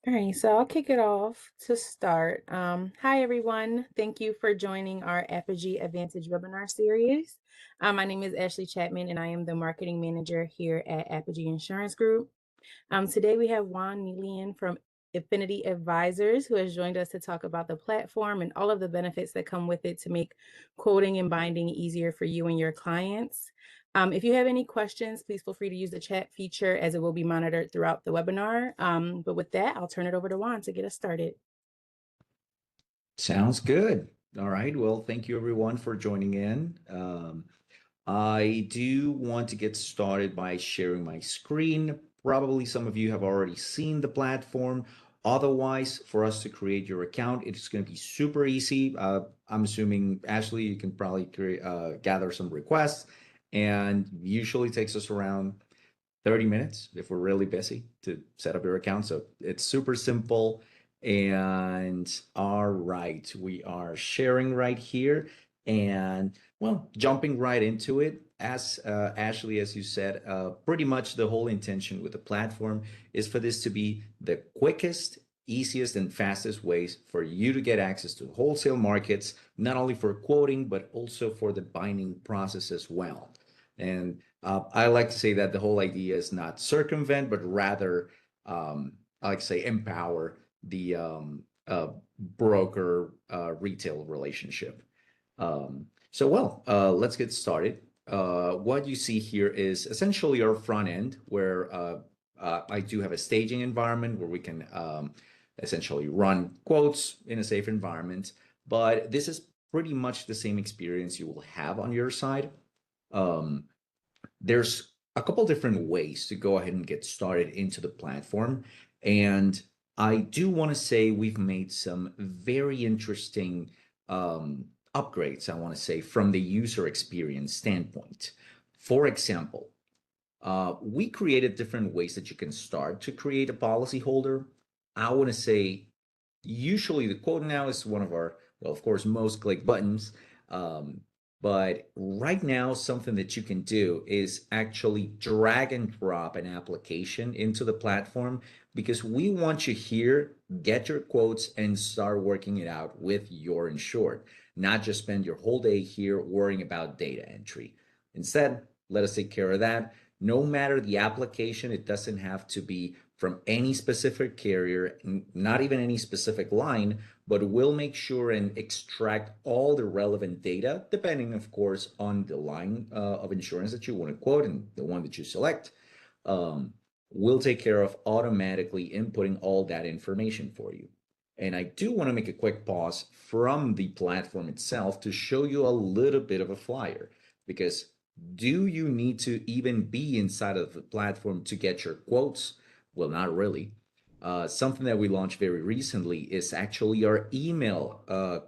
All right, so I'll kick it off to start. Hi, everyone. Thank you for joining our Apogee Advantage webinar series. My name is Ashley Chapman, and I am the marketing manager here at Apogee Insurance Group. Today, we have Juan Milian from Affinity Advisors, who has joined us to talk about the platform and all of the benefits that come with it to make quoting and binding easier for you and your clients. If you have any questions, please feel free to use the chat feature as it will be monitored throughout the webinar. But with that, I'll turn it over to Juan to get us started. Sounds good. All right. Well, thank you everyone for joining in. I do want to get started by sharing my screen. Probably some of you have already seen the platform. Otherwise, for us to create your account, it's going to be super easy. I'm assuming, Ashley, you can probably gather some requests, and usually takes us around 30 minutes if we're really busy to set up your account. So it's super simple. And all right, we are sharing right here. And well, jumping right into it, as Ashley, as you said, pretty much the whole intention with the platform is for this to be the quickest, easiest, and fastest ways for you to get access to wholesale markets, not only for quoting, but also for the binding process as well. And I like to say that the whole idea is not circumvent, but rather, I like to say, empower the broker retail relationship. Let's get started. What you see here is essentially our front end, where I do have a staging environment where we can essentially run quotes in a safe environment. But this is pretty much the same experience you will have on your side. Um, there's a couple different ways to go ahead and get started into the platform. And I do want to say we've made some very interesting upgrades, I want to say, from the user experience standpoint. For example, we created different ways that you can start to create a policy holder. I want to say, usually the quote now is one of our, well, of course, most click buttons. Um, but right now, something that you can do is actually drag and drop an application into the platform because we want you here, get your quotes and start working it out with your insured, not just spend your whole day here worrying about data entry. Instead, let us take care of that. No matter the application, it doesn't have to be from any specific carrier, not even any specific line, but we'll make sure and extract all the relevant data, depending, of course, on the line of insurance that you want to quote and the one that you select. Um, we'll take care of automatically inputting all that information for you. And I do want to make a quick pause from the platform itself to show you a little bit of a flyer, because do you need to even be inside of the platform to get your quotes? Well, not really. Something that we launched very recently is actually our email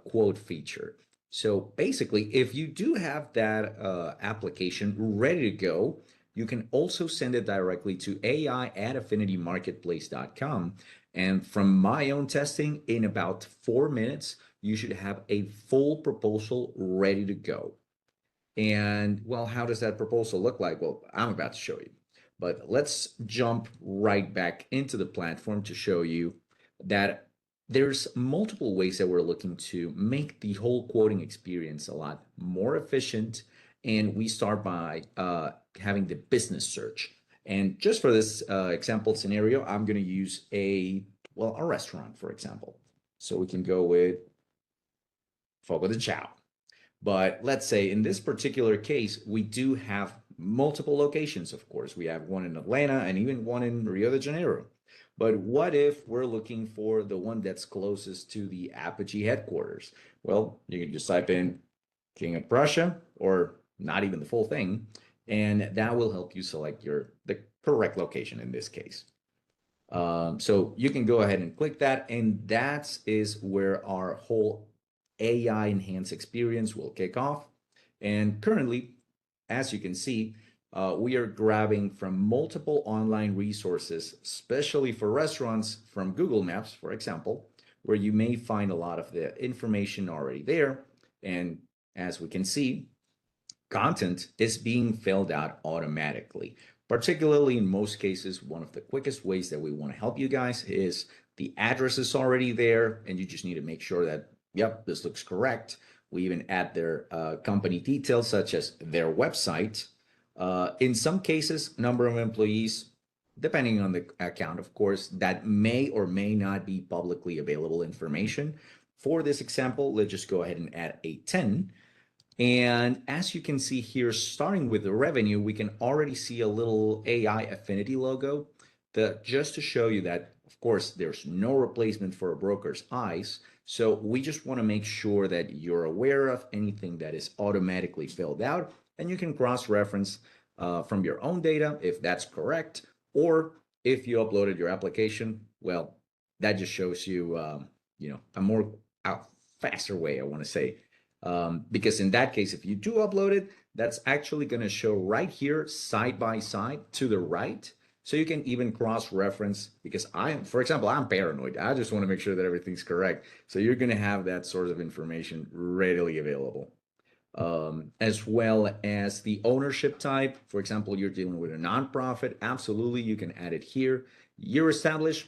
quote feature. So basically, if you do have that application ready to go, you can also send it directly to ai@affinitymarketplace.com. And from my own testing, in about 4 minutes, you should have a full proposal ready to go. And well, how does that proposal look like? Well, I'm about to show you. But let's jump right back into the platform to show you that there's multiple ways that we're looking to make the whole quoting experience a lot more efficient. And we start by having the business search. And just for this example scenario, I'm going to use a restaurant, for example. So we can go with Fogo de Chao. But let's say in this particular case, we do have multiple locations, of course. We have one in Atlanta and even one in Rio de Janeiro. But what if we're looking for the one that's closest to the Apogee headquarters? Well, you can just type in King of Prussia or not even the full thing, and that will help you select the correct location in this case. So you can go ahead and click that, and that is where our whole AI enhanced experience will kick off. And currently, as you can see, we are grabbing from multiple online resources, especially for restaurants from Google Maps, for example, where you may find a lot of the information already there. And as we can see, content is being filled out automatically. Particularly in most cases, one of the quickest ways that we want to help you guys is The address is already there, and you just need to make sure that, yep, this looks correct. We even add their company details, such as their website. In some cases, number of employees, depending on the account, of course, that may or may not be publicly available information. For this example, let's just go ahead and add a 10. And as you can see here, starting with the revenue, we can already see a little AI Affinity logo that just to show you that, of course, there's no replacement for a broker's eyes. So we just want to make sure that you're aware of anything that is automatically filled out, and you can cross-reference from your own data if that's correct, or if you uploaded your application, well, that just shows you, a more faster way, I want to say, because in that case, if you do upload it, that's actually going to show right here side by side to the right. So you can even cross-reference, because for example, I'm paranoid. I just want to make sure that everything's correct. So you're going to have that sort of information readily available. As well as the ownership type. For example, you're dealing with a nonprofit. Absolutely, you can add it here. Year established,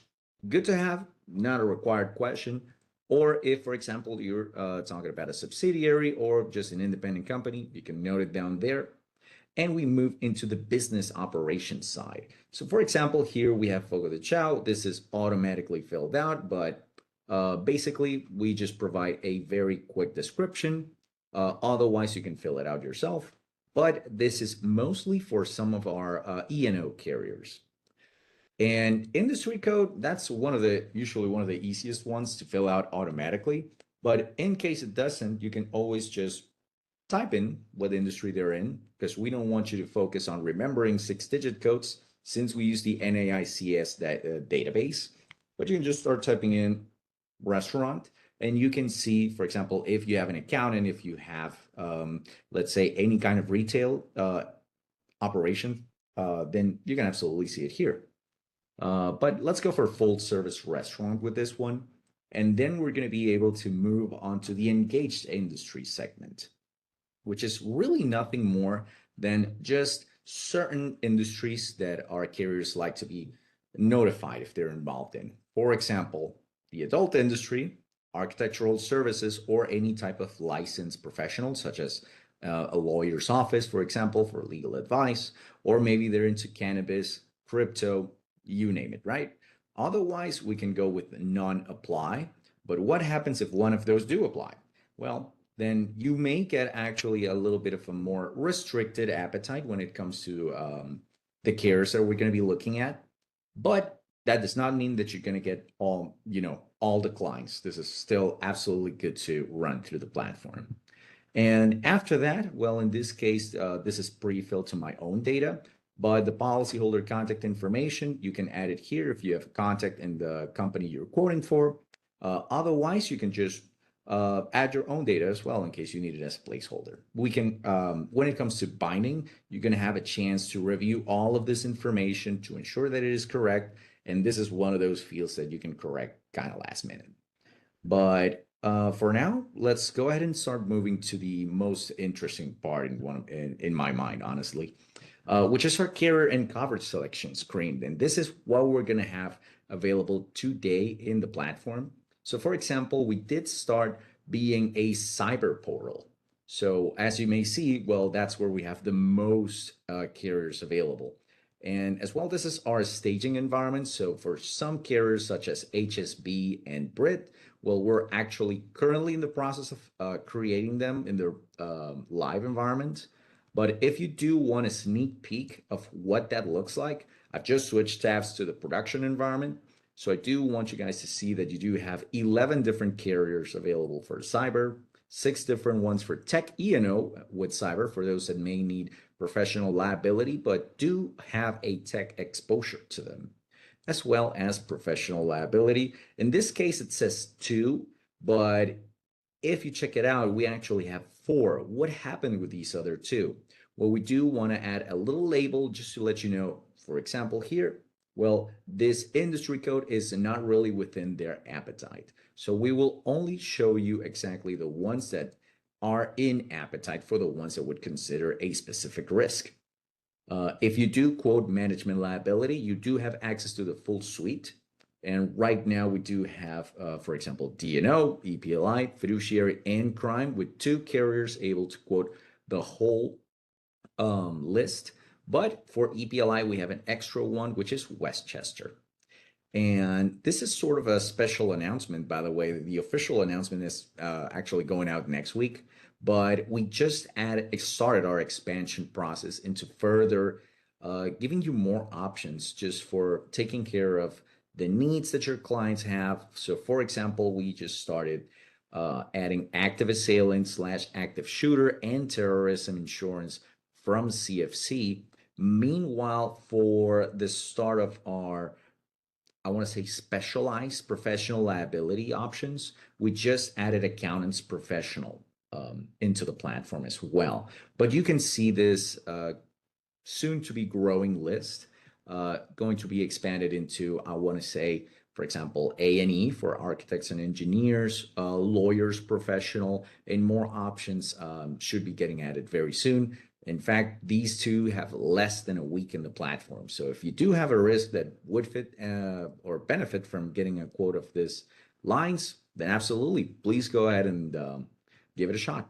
good to have, not a required question. Or if, for example, you're talking about a subsidiary or just an independent company, you can note it down there. And we move into the business operations side. So for example, here we have Fogo de Chao. This is automatically filled out, but basically we just provide a very quick description. Otherwise, you can fill it out yourself. But this is mostly for some of our E&O carriers. And industry code, that's usually one of the easiest ones to fill out automatically. But in case it doesn't, you can always just type in what industry they're in, because we don't want you to focus on remembering 6-digit codes since we use the NAICS database. But you can just start typing in restaurant, and you can see, for example, if you have an account and if you have, let's say, any kind of retail operation, then you can absolutely see it here. But let's go for full service restaurant with this one. And then we're going to be able to move on to the engaged industry segment, which is really nothing more than just certain industries that our carriers like to be notified if they're involved in. For example, the adult industry, architectural services, or any type of licensed professional, such as a lawyer's office, for example, for legal advice, or maybe they're into cannabis, crypto, you name it, right? Otherwise, we can go with non-apply. But what happens if one of those do apply? Well, then you may get actually a little bit of a more restricted appetite when it comes to the carriers that we're going to be looking at. But that does not mean that you're going to get all declines. This is still absolutely good to run through the platform. And after that, well, in this case, this is pre-filled to my own data, but the policyholder contact information, you can add it here if you have a contact in the company you're quoting for. Otherwise, you can just add your own data as well in case you need it as a placeholder. We can, when it comes to binding, you're going to have a chance to review all of this information to ensure that it is correct. And this is one of those fields that you can correct kind of last minute. But for now, let's go ahead and start moving to the most interesting part in my mind, honestly, which is our carrier and coverage selection screen. And this is what we're going to have available today in the platform. So for example, we did start being a cyber portal. So as you may see, well, that's where we have the most carriers available. And as well, this is our staging environment. So for some carriers such as HSB and Brit, well, we're actually currently in the process of creating them in their live environment. But if you do want a sneak peek of what that looks like, I've just switched tabs to the production environment. So I do want you guys to see that you do have 11 different carriers available for cyber, 6 different ones for tech E&O with cyber for those that may need professional liability, but do have a tech exposure to them, as well as professional liability. In this case, it says 2, but if you check it out, we actually have 4. What happened with these other 2? Well, we do want to add a little label just to let you know, for example, here, well, this industry code is not really within their appetite. So we will only show you exactly the ones that are in appetite for the ones that would consider a specific risk. If you do quote management liability, you do have access to the full suite. And right now we do have, for example, D&O, EPLI, fiduciary, and crime, with two carriers able to quote the whole list. But for EPLI, we have an extra one, which is Westchester. And this is sort of a special announcement, by the way. The official announcement is actually going out next week, but we just started our expansion process into further giving you more options just for taking care of the needs that your clients have. So, for example, we just started adding active assailant slash active shooter and terrorism insurance from CFC. Meanwhile, for the start of our, I want to say, specialized professional liability options, we just added accountants professional into the platform as well. But you can see this soon to be growing list going to be expanded into, I want to say, for example, A&E for architects and engineers, lawyers professional, and more options should be getting added very soon. In fact, these two have less than a week in the platform. So if you do have a risk that would fit or benefit from getting a quote of this lines, then absolutely, please go ahead and give it a shot.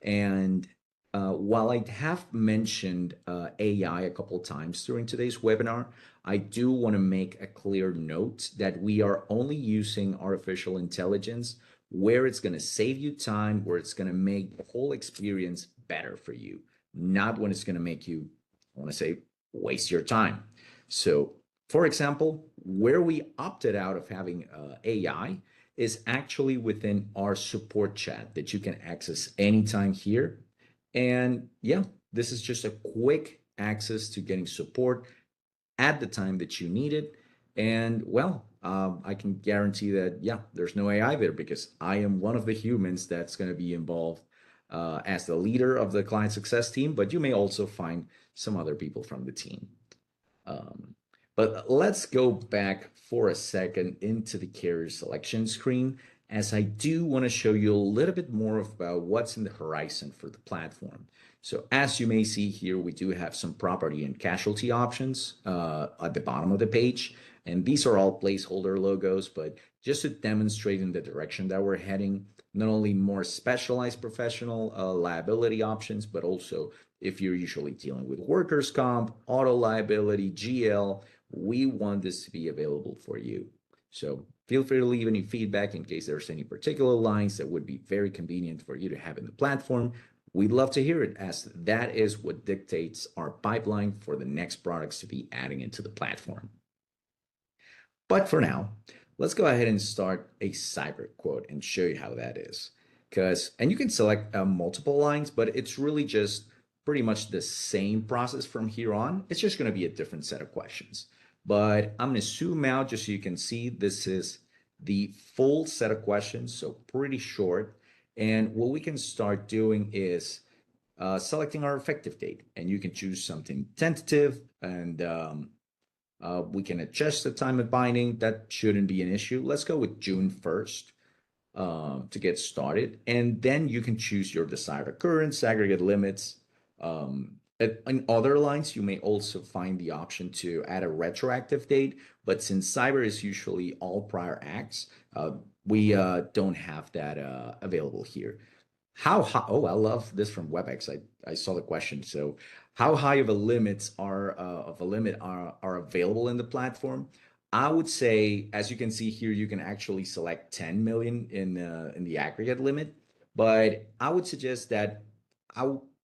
And while I have mentioned AI a couple times during today's webinar, I do want to make a clear note that we are only using artificial intelligence where it's going to save you time, where it's going to make the whole experience better for you, not when it's going to make you, I want to say, waste your time. So, for example, where we opted out of having AI is actually within our support chat that you can access anytime here. And yeah, this is just a quick access to getting support at the time that you need it. And well, I can guarantee that, yeah, there's no AI there because I am one of the humans that's going to be involved as the leader of the client success team, but you may also find some other people from the team. Um, but let's go back for a second into the carrier selection screen, as I do want to show you a little bit more about what's in the horizon for the platform. So as you may see here, we do have some property and casualty options at the bottom of the page. And these are all placeholder logos, but just to demonstrate in the direction that we're heading, not only more specialized professional liability options, but also if you're usually dealing with workers' comp, auto liability, GL, we want this to be available for you. So feel free to leave any feedback in case there's any particular lines that would be very convenient for you to have in the platform. We'd love to hear it, as that is what dictates our pipeline for the next products to be adding into the platform. But for now, let's go ahead and start a cyber quote and show you how that is. And you can select multiple lines, but it's really just pretty much the same process from here on. It's just going to be a different set of questions. But I'm going to zoom out just so you can see this is the full set of questions, so pretty short. And what we can start doing is selecting our effective date. And you can choose something tentative, and we can adjust the time of binding. That shouldn't be an issue. Let's go with June 1st to get started. And then you can choose your desired occurrence, aggregate limits. In other lines, you may also find the option to add a retroactive date. But since cyber is usually all prior acts, we don't have that available here. How high? Oh, I love this from WebEx. I saw the question. So, how high of a limit are available in the platform? I would say, as you can see here, you can actually select 10 million in the aggregate limit, but I would suggest that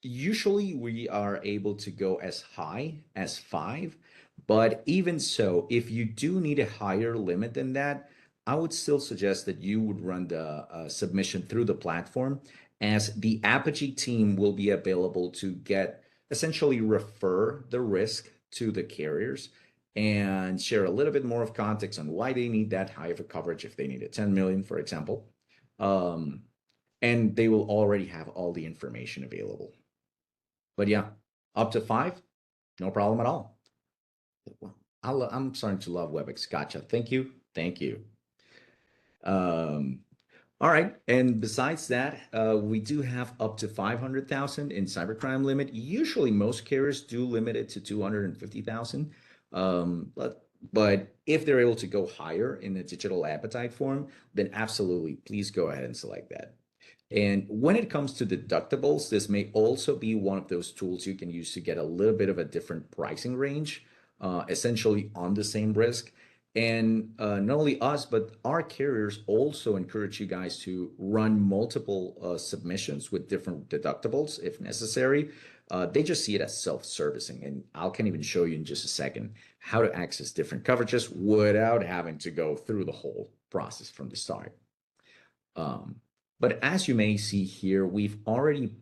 usually we are able to go as high as 5. But even so, if you do need a higher limit than that, I would still suggest that you would run the submission through the platform, as the Apogee team will be available to get essentially refer the risk to the carriers and share a little bit more of context on why they need that high of a coverage if they need a 10 million, for example. And they will already have all the information available. But yeah, up to 5, no problem at all. I'm starting to love WebEx. Gotcha. Thank you. Thank you. All right. And besides that, we do have up to 500,000 in cybercrime limit. Usually most carriers do limit it to 250,000. But But if they're able to go higher in the digital appetite form, then absolutely, please go ahead and select that. And when it comes to deductibles, this may also be one of those tools you can use to get a little bit of a different pricing range, essentially on the same risk. And not only us, but our carriers also encourage you guys to run multiple submissions with different deductibles if necessary. They just see it as self-servicing. And I can even show you in just a second how to access different coverages without having to go through the whole process from the start. Um, but as you may see here, we've already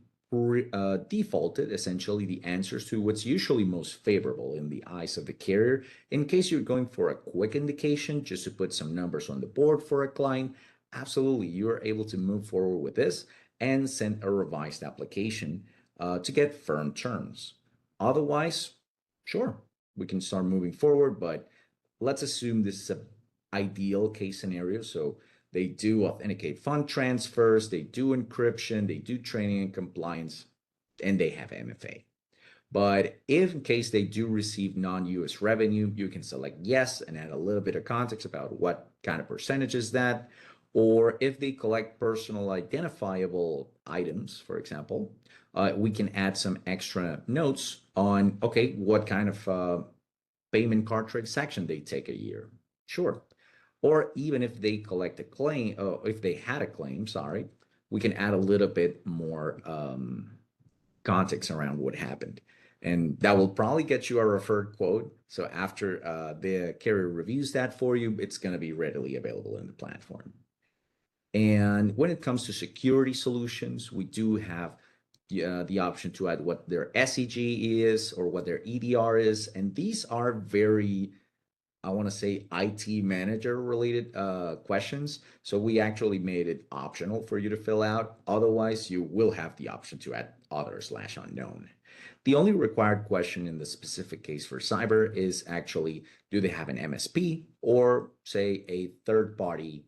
defaulted essentially the answers to what's usually most favorable in the eyes of the carrier. In case you're going for a quick indication, just to put some numbers on the board for a client, absolutely, you're able to move forward with this and send a revised application to get firm terms. Otherwise, sure, we can start moving forward, but let's assume this is an ideal case scenario. So they do authenticate fund transfers, they do encryption, they do training and compliance, and they have MFA. But if in case they do receive non-US revenue, you can select yes and add a little bit of context about what kind of percentage is that. Or if they collect personal identifiable items, for example, we can add some extra notes on, okay, what kind of payment card transaction they take a year. Sure. Or even if they collect a claim, if they had a claim, sorry, we can add a little bit more context around what happened. And that will probably get you a referred quote. So after the carrier reviews that for you, it's going to be readily available in the platform. And when it comes to security solutions, we do have the option to add what their SEG is or what their EDR is. And these are very, I want to say, IT manager related questions. So we actually made it optional for you to fill out. Otherwise, you will have the option to add other/unknown. The only required question in the specific case for cyber is actually, do they have an MSP or say a third party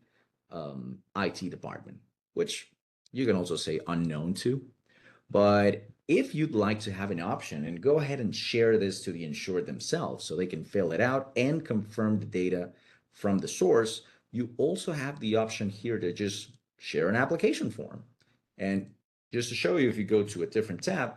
IT department, which you can also say unknown to. But if you'd like to have an option and go ahead and share this to the insured themselves so they can fill it out and confirm the data from the source, you also have the option here to just share an application form. And just to show you, if you go to a different tab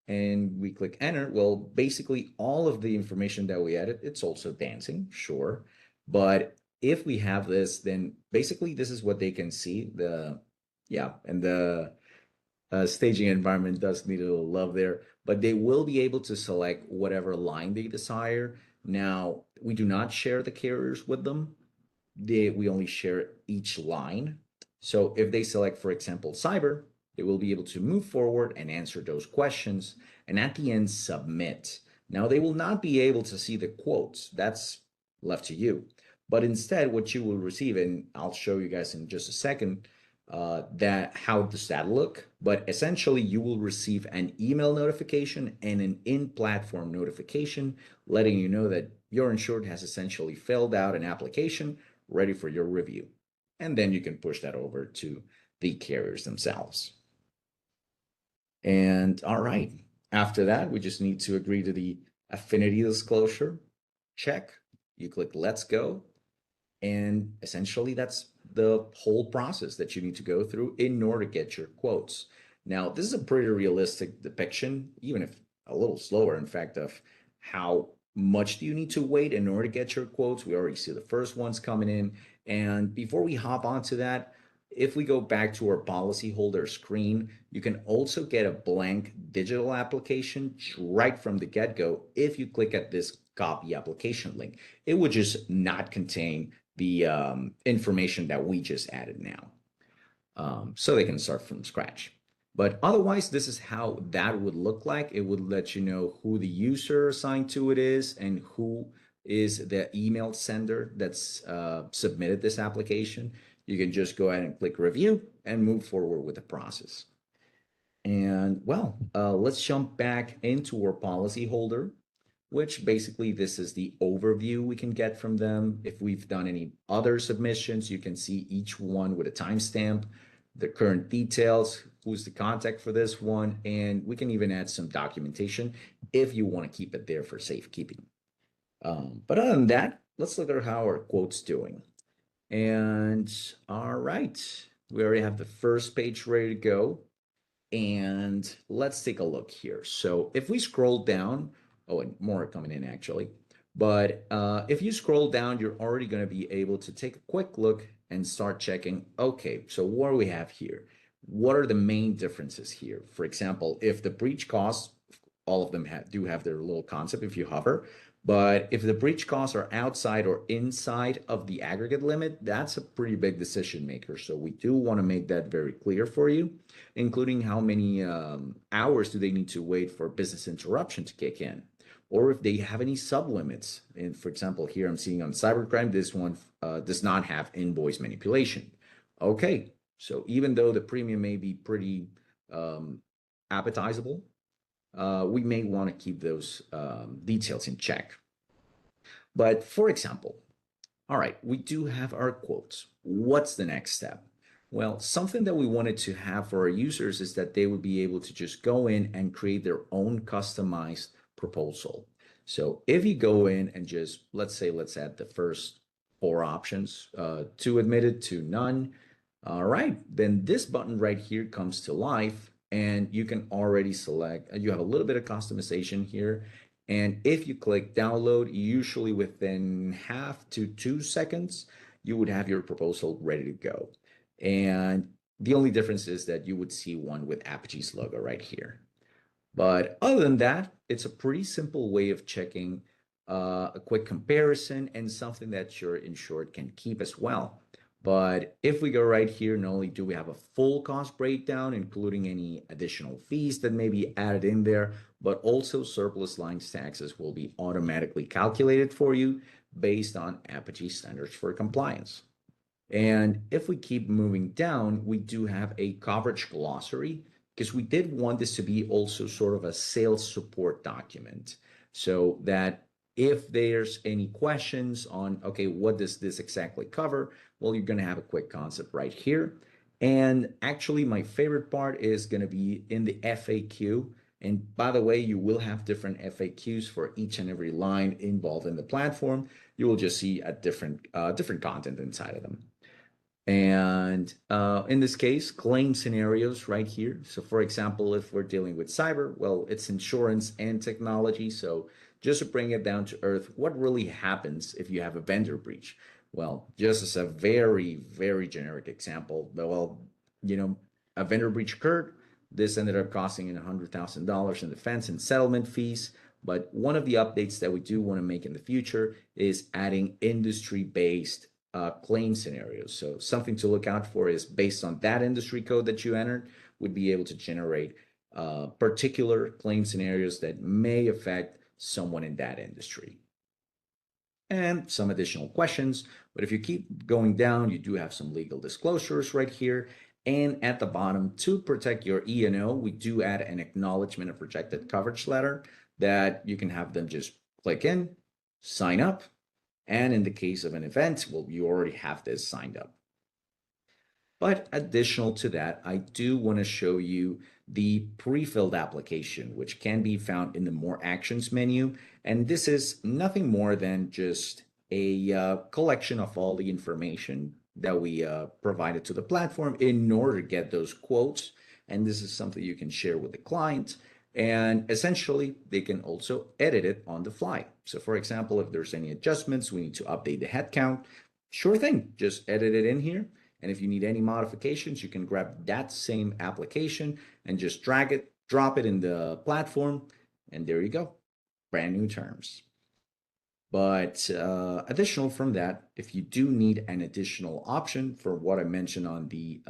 and we click enter, well, basically all of the information that we added, it's also dancing, sure. But if we have this, then basically this is what they can see. And the staging environment does need a little love there, but they will be able to select whatever line they desire. Now, we do not share the carriers with them. We only share each line. So if they select, for example, cyber, they will be able to move forward and answer those questions. And at the end, submit. Now, they will not be able to see the quotes. That's left to you. But instead, what you will receive, and I'll show you guys in just a second, that how does that look? But essentially, you will receive an email notification and an in-platform notification letting you know that your insured has essentially filled out an application ready for your review. And then you can push that over to the carriers themselves. And all right, after that, we just need to agree to the affinity disclosure. Check. You click let's go. And essentially, that's the whole process that you need to go through in order to get your quotes. Now, this is a pretty realistic depiction, even if a little slower, in fact, of how much do you need to wait in order to get your quotes. We already see the first ones coming in. And before we hop onto that, if we go back to our policyholder screen, you can also get a blank digital application right from the get-go if you click at this copy application link. It would just not contain the information that we just added now. So they can start from scratch. But otherwise, this is how that would look like. It would let you know who the user assigned to it is and who is the email sender that's submitted this application. You can just go ahead and click review and move forward with the process. And well, let's jump back into our policyholder, which basically this is the overview we can get from them. If we've done any other submissions, you can see each one with a timestamp, the current details, who's the contact for this one, and we can even add some documentation if you want to keep it there for safekeeping. But other than that, let's look at how our quote's doing. And all right, we already have the first page ready to go. And let's take a look here. So if we scroll down, oh, and more are coming in actually. But if you scroll down, you're already going to be able to take a quick look and start checking, okay, so what do we have here? What are the main differences here? For example, if the breach costs, all of them do have their little concept if you hover, but if the breach costs are outside or inside of the aggregate limit, that's a pretty big decision maker. So we do want to make that very clear for you, including how many hours do they need to wait for business interruption to kick in, or if they have any sublimits. And for example, here I'm seeing on cybercrime, this one does not have invoice manipulation. Okay, so even though the premium may be pretty appetizable, we may want to keep those details in check. But for example, all right, we do have our quotes. What's the next step? Well, something that we wanted to have for our users is that they would be able to just go in and create their own customized proposal. So if you go in and just, let's add the first four options, two admitted, two none. All right, then this button right here comes to life and you can already select, you have a little bit of customization here. And if you click download, usually within half to 2 seconds, you would have your proposal ready to go. And the only difference is that you would see one with Apogee's logo right here. But other than that, it's a pretty simple way of checking a quick comparison and something that your insured can keep as well. But if we go right here, not only do we have a full cost breakdown, including any additional fees that may be added in there, but also surplus lines taxes will be automatically calculated for you based on Apogee standards for compliance. And if we keep moving down, we do have a coverage glossary because we did want this to be also sort of a sales support document so that if there's any questions on, okay, what does this exactly cover? Well, you're going to have a quick concept right here. And actually, my favorite part is going to be in the FAQ. And by the way, you will have different FAQs for each and every line involved in the platform. You will just see a different content inside of them. And in this case, claim scenarios right here. So for example, if we're dealing with cyber, well, it's insurance and technology. So just to bring it down to earth, what really happens if you have a vendor breach? Well, just as a very, very generic example, well, a vendor breach occurred. This ended up costing $100,000 in defense and settlement fees. But one of the updates that we do want to make in the future is adding industry-based claim scenarios. So something to look out for is based on that industry code that you entered, would be able to generate particular claim scenarios that may affect someone in that industry. And some additional questions. But if you keep going down, you do have some legal disclosures right here. And at the bottom, to protect your E&O, we do add an acknowledgement of rejected coverage letter that you can have them just click in, sign up, and in the case of an event, well, you already have this signed up. But additional to that, I do want to show you the pre-filled application, which can be found in the More Actions menu. And this is nothing more than just a collection of all the information that we provided to the platform in order to get those quotes. And this is something you can share with the client. And essentially, they can also edit it on the fly. So for example, if there's any adjustments, we need to update the headcount. Sure thing, just edit it in here. And if you need any modifications, you can grab that same application and just drag it, drop it in the platform, and there you go, brand new terms. But additional from that, if you do need an additional option for what I mentioned on the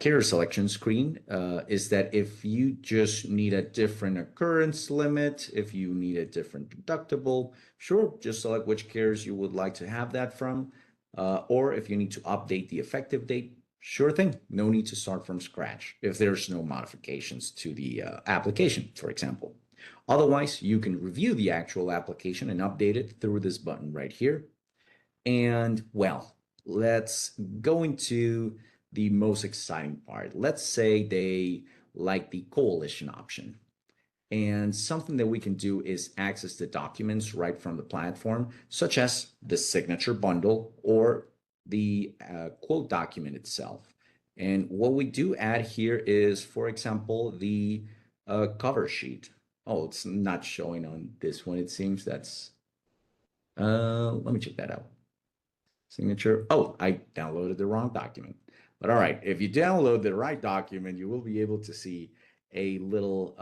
carrier selection screen, is that if you just need a different occurrence limit, if you need a different deductible, sure, just select which carriers you would like to have that from. Or if you need to update the effective date, sure thing, no need to start from scratch if there's no modifications to the application, for example. Otherwise, you can review the actual application and update it through this button right here. And well, let's go into the most exciting part. Let's say they like the coalition option. And something that we can do is access the documents right from the platform, such as the signature bundle or the quote document itself. And what we do add here is, for example, the cover sheet. Oh, it's not showing on this one. It seems that's, let me check that out. Signature. Oh, I downloaded the wrong document. But all right, if you download the right document, you will be able to see a little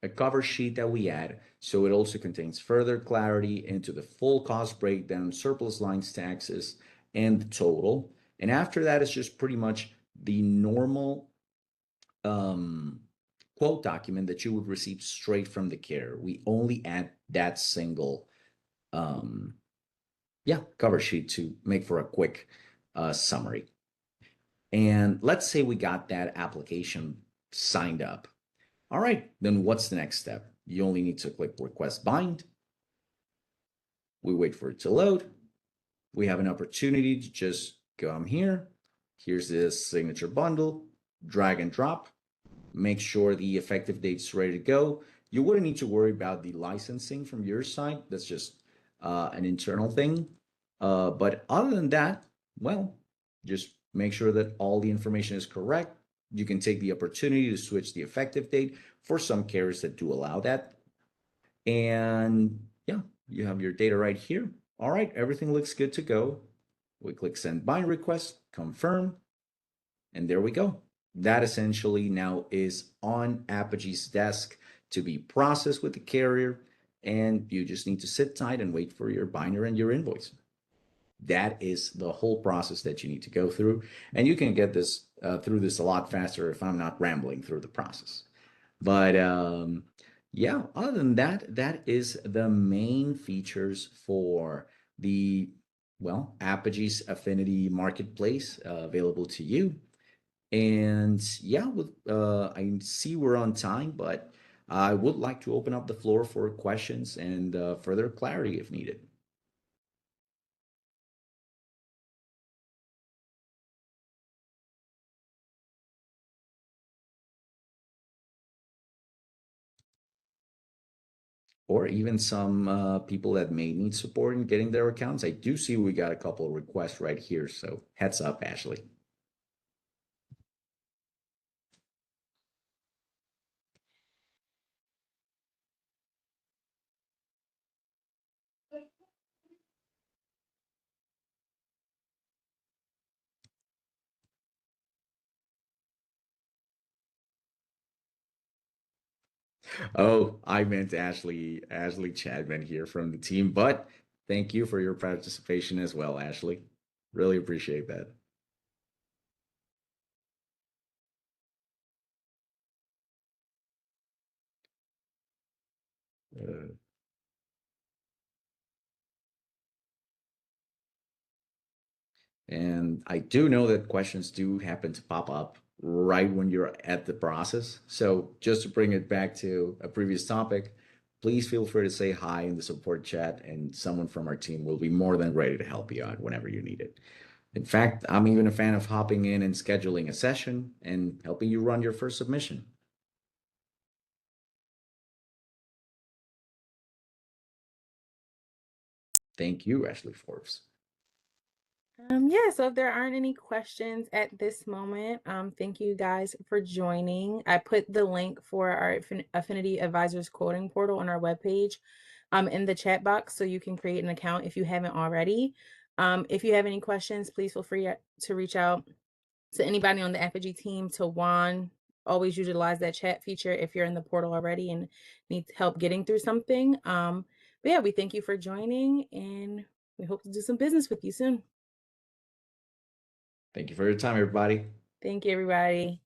a cover sheet that we add. So it also contains further clarity into the full cost breakdown, surplus lines taxes, and the total. And after that, it's just pretty much the normal um, quote document that you would receive straight from the carrier. We only add that single um, cover sheet to make for a quick summary. And let's say we got that application signed up. All right, then what's the next step? You only need to click request bind. We wait for it to load. We have an opportunity to just come here. Here's this signature bundle, drag and drop. Make sure the effective date's ready to go. You wouldn't need to worry about the licensing from your side. That's just an internal thing. But other than that, well, just make sure that all the information is correct. You can take the opportunity to switch the effective date for some carriers that do allow that. And yeah, you have your data right here. All right, everything looks good to go. We click send bind request, confirm, and there we go. That essentially now is on Apogee's desk to be processed with the carrier, and you just need to sit tight and wait for your binder and your invoice. That is the whole process that you need to go through, and you can get this through this a lot faster if I'm not rambling through the process. But yeah, other than that, that is the main features for the, well, Apogee's Affinity Marketplace available to you. And yeah, I see we're on time, but I would like to open up the floor for questions and further clarity if needed. Or even some people that may need support in getting their accounts. I do see we got a couple of requests right here, so heads up, Ashley. Oh, I meant Ashley Chadman here from the team, but thank you for your participation as well, Ashley. Really appreciate that. Uh, And I do know that questions do happen to pop up right when you're at the process. So just to bring it back to a previous topic, please feel free to say hi in the support chat, and someone from our team will be more than ready to help you out whenever you need it. In fact, I'm even a fan of hopping in and scheduling a session and helping you run your first submission. Thank you, Ashley Forbes. Yeah, so if there aren't any questions at this moment, thank you guys for joining. I put the link for our Affinity Advisors quoting portal on our webpage in the chat box so you can create an account if you haven't already. If you have any questions, please feel free to reach out to anybody on the Apogee team, to Juan. Always utilize that chat feature if you're in the portal already and need help getting through something. But yeah, we thank you for joining, and we hope to do some business with you soon. Thank you for your time, everybody. Thank you, everybody.